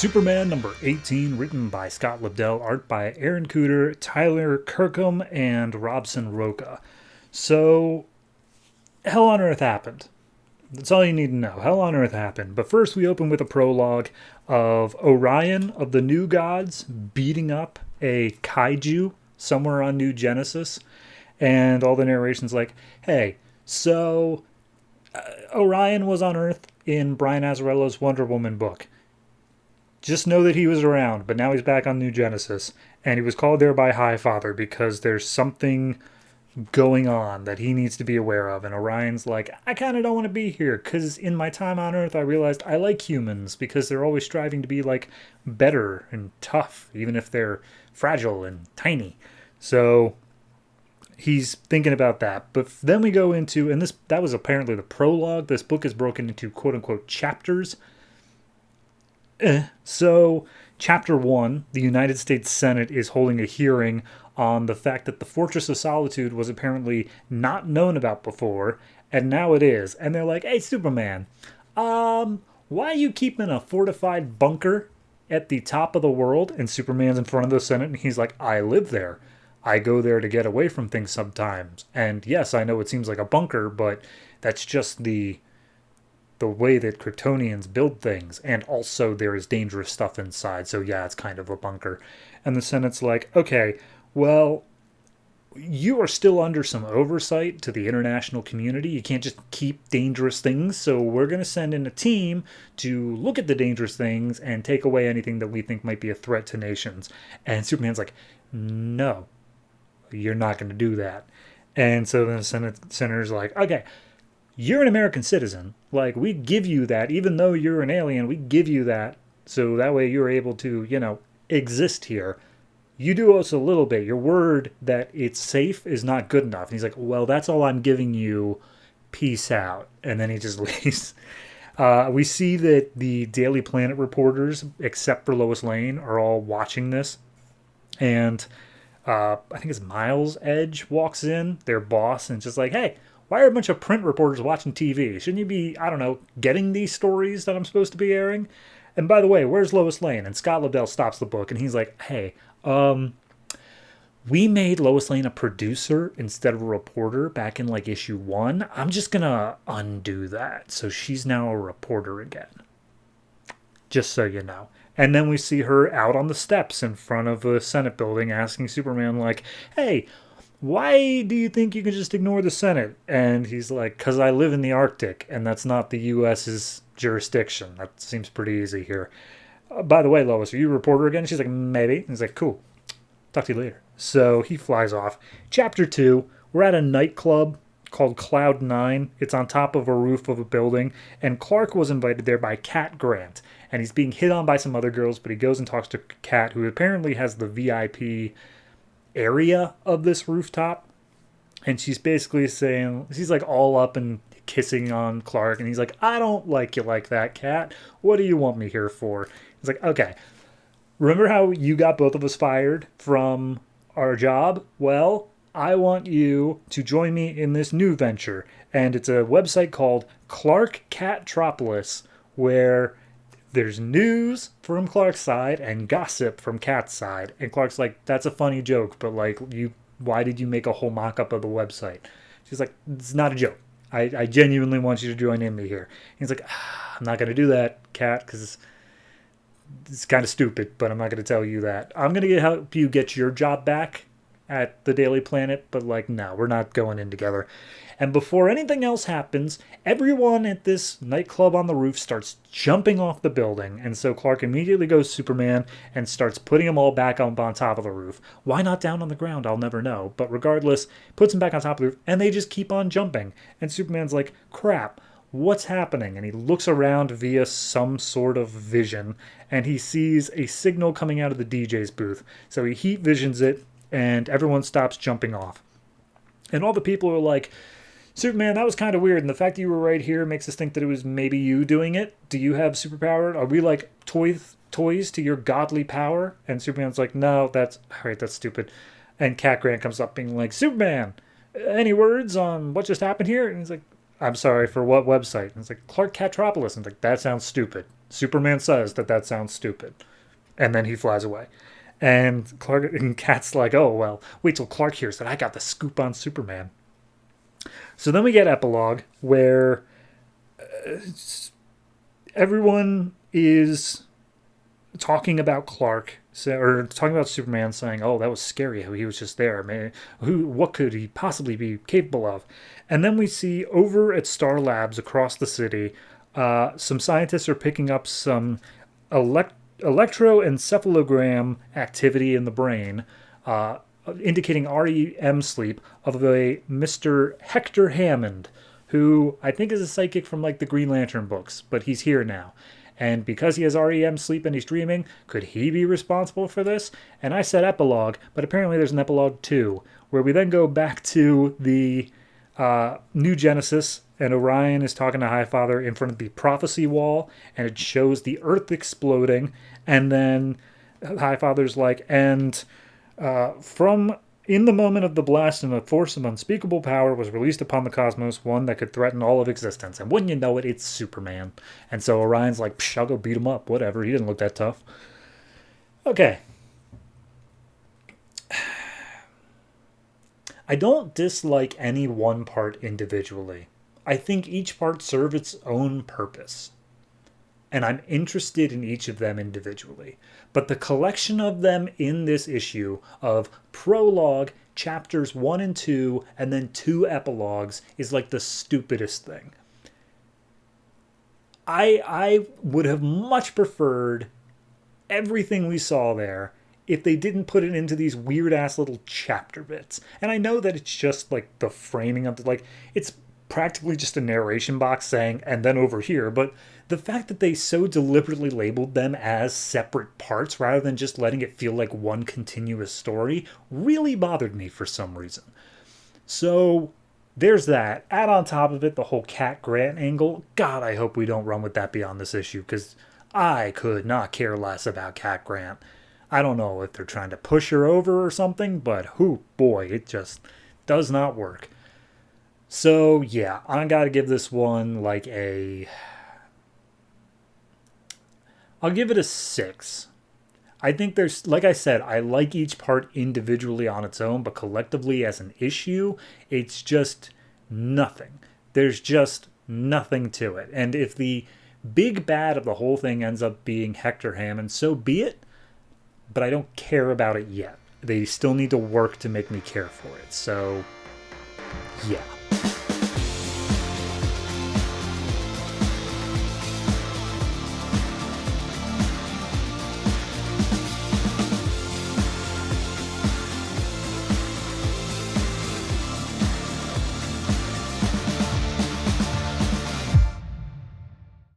Superman number 18, written by Scott Lobdell, art by Aaron Cooter, Tyler Kirkham, and Robson Roca. So, Hell on Earth happened. That's all you need to know. Hell on Earth happened. But first, we open with a prologue of Orion of the New Gods beating up a kaiju somewhere on New Genesis. And all the narration's like, hey, so Orion was on Earth in Brian Azzarello's Wonder Woman book. Just know that he was around, but now he's back on New Genesis. And he was called there by Highfather because there's something going on that he needs to be aware of. And Orion's like, I kind of don't want to be here because in my time on Earth, I realized I like humans because they're always striving to be like better and tough, even if they're fragile and tiny. So he's thinking about that. But then we go into, and that was apparently the prologue. This book is broken into quote unquote chapters. So, Chapter 1, the United States Senate is holding a hearing on the fact that the Fortress of Solitude was apparently not known about before, and now it is. And they're like, hey, Superman, why are you keeping a fortified bunker at the top of the world? And Superman's in front of the Senate, and he's like, I live there. I go there to get away from things sometimes. And yes, I know it seems like a bunker, but that's just the way that Kryptonians build things, and also there is dangerous stuff inside, so yeah, it's kind of a bunker. And the Senate's like, okay, well, you are still under some oversight to the international community. You can't just keep dangerous things, so we're going to send in a team to look at the dangerous things and take away anything that we think might be a threat to nations. And Superman's like, no, you're not going to do that. And so then the senator's like, okay, you're an American citizen. Like, we give you that. Even though you're an alien, we give you that. So that way you're able to, exist here. You do us a little bit. Your word that it's safe is not good enough. And he's like, well, that's all I'm giving you. Peace out. And then he just leaves. We see that the Daily Planet reporters, except for Lois Lane, are all watching this. And I think it's Miles Edge walks in, their boss, and just like, hey, why are a bunch of print reporters watching TV? Shouldn't you be, getting these stories that I'm supposed to be airing? And by the way, where's Lois Lane? And Scott Lobdell stops the book, and he's like, hey, we made Lois Lane a producer instead of a reporter back in, issue 1. I'm just gonna undo that. So she's now a reporter again. Just so you know. And then we see her out on the steps in front of the Senate building asking Superman, hey, why do you think you can just ignore the Senate? And he's like, because I live in the Arctic, and that's not the U.S.'s jurisdiction. That seems pretty easy here. By the way, Lois, are you a reporter again? She's like, maybe. And he's like, cool. Talk to you later. So he flies off. Chapter 2, we're at a nightclub called Cloud 9. It's on top of a roof of a building, and Clark was invited there by Cat Grant. And he's being hit on by some other girls, but he goes and talks to Cat, who apparently has the VIP area of this rooftop, and she's basically saying, she's all up and kissing on Clark, and he's like, I don't like you like that, Cat. What do you want me here for? He's like, okay, remember how you got both of us fired from our job? Well, I want you to join me in this new venture, and it's a website called Clark Catropolis, where there's news from Clark's side and gossip from Cat's side. And Clark's like, that's a funny joke, but why did you make a whole mock-up of the website? She's like, it's not a joke. I genuinely want you to join in me here. He's like, I'm not going to do that, Cat, because it's kind of stupid, but I'm not going to tell you that. I'm going to help you get your job back at the Daily Planet, but no, we're not going in together. And before anything else happens, everyone at this nightclub on the roof starts jumping off the building. And so Clark immediately goes Superman and starts putting them all back up on top of the roof. Why not down on the ground? I'll never know. But regardless, puts them back on top of the roof, and they just keep on jumping. And Superman's like, crap, what's happening? And he looks around via some sort of vision, and he sees a signal coming out of the DJ's booth. So he heat visions it, and everyone stops jumping off. And all the people are like, Superman, that was kind of weird, and the fact that you were right here makes us think that it was maybe you doing it. Do you have superpower? Are we like toys to your godly power? And Superman's like, no, that's stupid. And Cat Grant comes up being like, Superman, any words on what just happened here? And he's like, I'm sorry, for what website? And it's like, Clark Catropolis. And it's like, that sounds stupid. Superman says that sounds stupid. And then he flies away. And Clark and Cat's like, oh, well, wait till Clark hears that I got the scoop on Superman. So then we get epilogue where everyone is talking about Clark, or talking about Superman, saying, "Oh, that was scary how he was just there. Man, what could he possibly be capable of?" And then we see over at Star Labs across the city, some scientists are picking up some electroencephalogram activity in the brain, indicating REM sleep of a Mr. Hector Hammond, who I think is a psychic from like the Green Lantern books, but he's here now. And because he has REM sleep and he's dreaming, could he be responsible for this? And I said epilogue, but apparently there's an epilogue too, where we then go back to the New Genesis, and Orion is talking to Highfather in front of the prophecy wall, and it shows the Earth exploding, and then Highfather's like, and from in the moment of the blast, and a force of unspeakable power was released upon the cosmos, one that could threaten all of existence. And wouldn't you know it, it's Superman. And so Orion's like, psh, I'll go beat him up, whatever. He didn't look that tough. Okay. I don't dislike any one part individually. I think each part serves its own purpose. And I'm interested in each of them individually. But the collection of them in this issue of prologue, chapters 1 and 2, and then 2 epilogues is like the stupidest thing. I would have much preferred everything we saw there if they didn't put it into these weird ass little chapter bits. And I know that it's just like the framing of the, like, it's practically just a narration box saying, and then over here, but the fact that they so deliberately labeled them as separate parts rather than just letting it feel like one continuous story really bothered me for some reason. So there's that. Add on top of it the whole Cat Grant angle. God, I hope we don't run with that beyond this issue, because I could not care less about Cat Grant. I don't know if they're trying to push her over or something, but boy, it just does not work. So yeah, I gotta give this one like I'll give it a 6. I think there's, like I said, I like each part individually on its own, but collectively as an issue, it's just nothing. There's just nothing to it. And if the big bad of the whole thing ends up being Hector Hammond, so be it, but I don't care about it yet. They still need to work to make me care for it. So, yeah.